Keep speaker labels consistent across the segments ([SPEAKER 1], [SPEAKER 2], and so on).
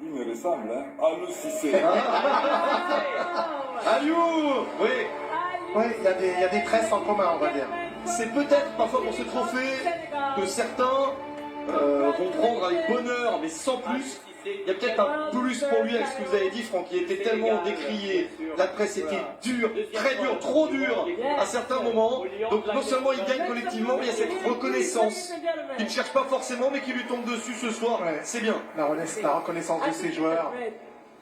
[SPEAKER 1] Il me ressemble, hein. Aliou Cissé.
[SPEAKER 2] Aliou. Oui.
[SPEAKER 3] Oui, il y a des tresses en commun, on va dire.
[SPEAKER 2] C'est peut-être parfois pour ce trophée que certains vont prendre avec bonheur, mais sans plus. Il y a peut-être un plus pour lui avec ce que vous avez dit, Franck. Il était tellement décrié. La presse était dure, très dure, trop dure à certains moments. Donc non seulement il gagne collectivement, mais il y a cette reconnaissance qu'il ne cherche pas forcément, mais qui lui tombe dessus ce soir.
[SPEAKER 3] Ouais.
[SPEAKER 2] C'est bien.
[SPEAKER 3] La reconnaissance de ses joueurs.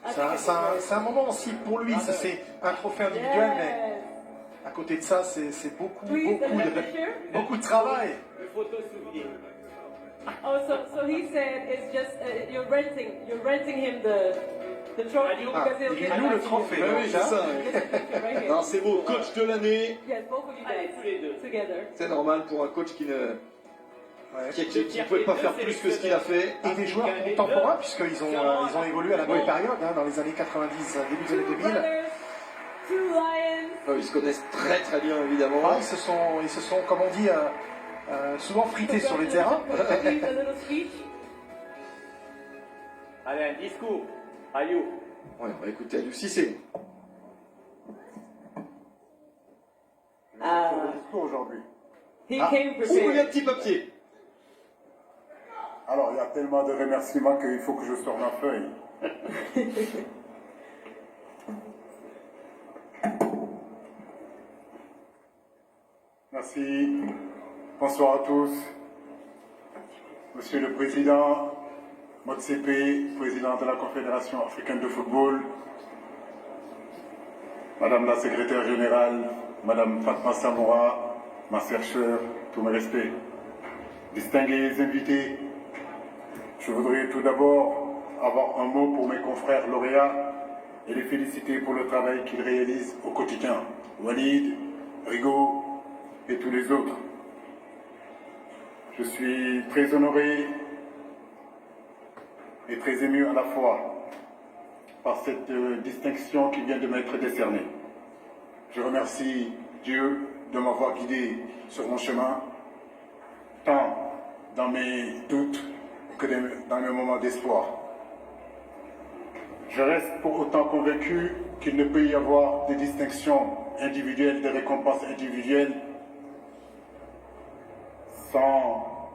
[SPEAKER 3] C'est un moment aussi pour lui. Ça, c'est un trophée individuel, mais à côté de ça, c'est beaucoup de travail.
[SPEAKER 4] Oh, so he said it's just you're renting him the trophy because he'll
[SPEAKER 3] Il
[SPEAKER 4] get
[SPEAKER 3] loue le
[SPEAKER 4] back to
[SPEAKER 3] trophée.
[SPEAKER 2] Oui, oui, c'est ça.
[SPEAKER 4] right here.
[SPEAKER 2] Non, c'est beau. Coach de l'année.
[SPEAKER 4] Yes, both of you guys together.
[SPEAKER 2] C'est normal pour un coach qui ne
[SPEAKER 3] Ouais.
[SPEAKER 2] qui ne pouvait pas faire plus que ce qu'il a fait.
[SPEAKER 3] Et des joueurs contemporains, puisqu'ils ont évolué à la même période, hein, dans les années 90, début des années 2000.
[SPEAKER 4] Brothers, two lions.
[SPEAKER 2] Ils se connaissent très très bien évidemment.
[SPEAKER 3] Ah, ils se sont, comme on dit, souvent frités sur les terrains.
[SPEAKER 4] A little speech.
[SPEAKER 5] Allez, un discours. Ayou.
[SPEAKER 2] Ouais, on va écouter Aliou Cissé.
[SPEAKER 6] Discours aujourd'hui.
[SPEAKER 4] He
[SPEAKER 3] Ah,
[SPEAKER 4] came
[SPEAKER 2] Ouvrez
[SPEAKER 4] prepared.
[SPEAKER 2] un petit papier.
[SPEAKER 6] Alors, il y a tellement de remerciements qu'il faut que je sorte ma feuille. Merci. Bonsoir à tous. Monsieur le Président, Motsepe, Président de la Confédération africaine de football, Madame la Secrétaire Générale, Madame Fatma Samoura, ma chercheure, tous mes respects. Distingués invités, je voudrais tout d'abord avoir un mot pour mes confrères lauréats et les féliciter pour le travail qu'ils réalisent au quotidien. Walid, Rigaud et tous les autres. Je suis très honoré et très ému à la fois par cette distinction qui vient de m'être décernée. Je remercie Dieu de m'avoir guidé sur mon chemin, tant dans mes doutes que dans mes moments d'espoir. Je reste pour autant convaincu qu'il ne peut y avoir de distinctions individuelles, de récompenses individuelles, sans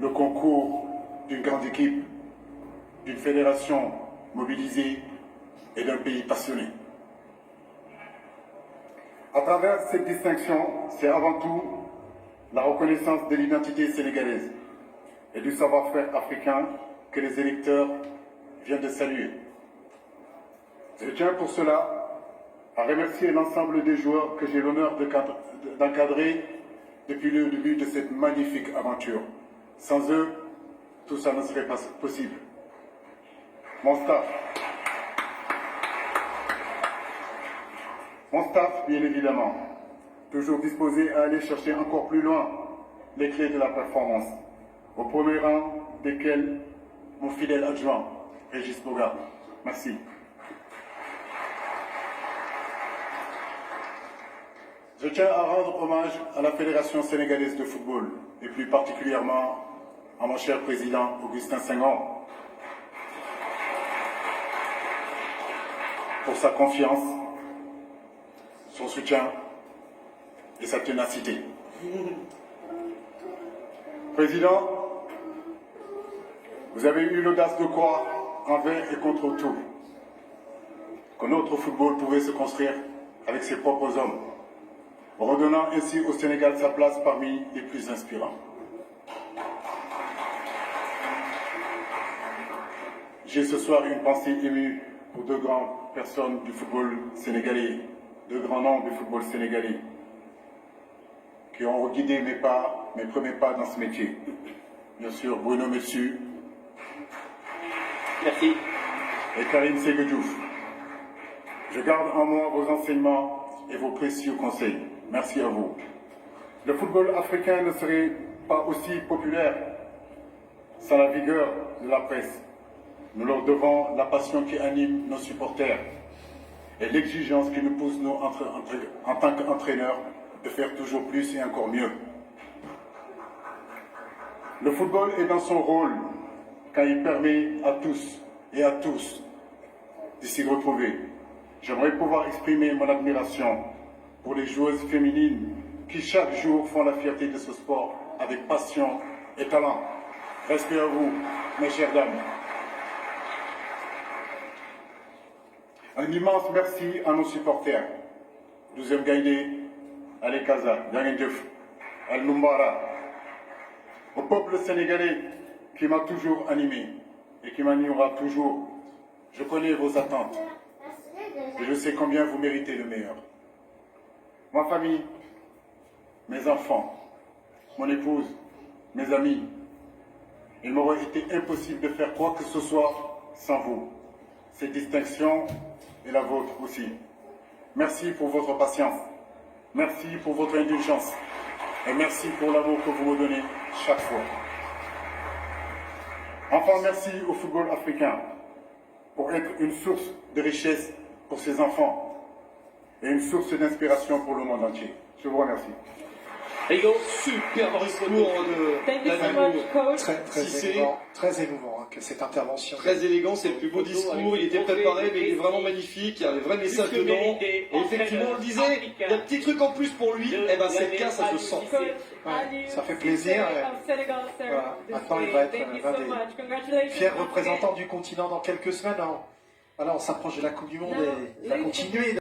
[SPEAKER 6] le concours d'une grande équipe, d'une fédération mobilisée et d'un pays passionné. À travers cette distinction, c'est avant tout la reconnaissance de l'identité sénégalaise et du savoir-faire africain que les électeurs viennent de saluer. Je tiens pour cela à remercier l'ensemble des joueurs que j'ai l'honneur d'encadrer depuis le début de cette magnifique aventure. Sans eux, tout ça ne serait pas possible. Mon staff, bien évidemment, toujours disposé à aller chercher encore plus loin les clés de la performance, au premier rang desquels mon fidèle adjoint, Régis Boga. Merci. Je tiens à rendre hommage à la Fédération sénégalaise de football, et plus particulièrement à mon cher président Augustin Senghor, pour sa confiance, son soutien et sa ténacité. Président, vous avez eu l'audace de croire envers et contre tout que notre football pouvait se construire avec ses propres hommes, redonnant ainsi au Sénégal sa place parmi les plus inspirants. J'ai ce soir une pensée émue pour deux grandes personnes du football sénégalais, deux grands noms du football sénégalais, qui ont guidé mes premiers pas dans ce métier. Bien sûr, Bruno Metsu.
[SPEAKER 5] Merci.
[SPEAKER 6] Et Karim Séguediouf. Je garde en moi vos enseignements et vos précieux conseils. Merci à vous. Le football africain ne serait pas aussi populaire sans la vigueur de la presse. Nous leur devons la passion qui anime nos supporters et l'exigence qui nous pousse, nous, en tant qu'entraîneurs, de faire toujours plus et encore mieux. Le football est dans son rôle quand il permet à tous et à tous de s'y retrouver. J'aimerais pouvoir exprimer mon admiration pour les joueuses féminines qui chaque jour font la fierté de ce sport avec passion et talent. Respect à vous, mes chères dames. Un immense merci à nos supporters. 12e Gaïdé, Ali Kaza, Yangendjeuf, Al Numbara. Au peuple sénégalais qui m'a toujours animé et qui m'animera toujours. Je connais vos attentes et je sais combien vous méritez le meilleur. Ma famille, mes enfants, mon épouse, mes amis, il m'aurait été impossible de faire quoi que ce soit sans vous. Cette distinction est la vôtre aussi. Merci pour votre patience, merci pour votre indulgence et merci pour l'amour que vous me donnez chaque fois. Enfin, merci au football africain pour être une source de richesse pour ses enfants et une source d'inspiration pour le monde entier. Je vous remercie.
[SPEAKER 2] Super discours
[SPEAKER 4] Thank
[SPEAKER 2] de
[SPEAKER 4] you so
[SPEAKER 2] Lamine.
[SPEAKER 4] much, coach.
[SPEAKER 3] Très émouvant hein, que cette intervention.
[SPEAKER 2] Très élégant, c'est le plus beau discours, il était préparé, mais il est vraiment magnifique, il y a un vrai message dedans. Et effectivement, on le disait, il y a un petit truc en plus pour lui, et ben c'est le cas, ça se sent.
[SPEAKER 3] Ouais, ça fait plaisir. Voilà. Maintenant, il va être l'un des fiers représentants du continent dans quelques semaines. Hein. Voilà, on s'approche de la Coupe du Monde et il va continuer.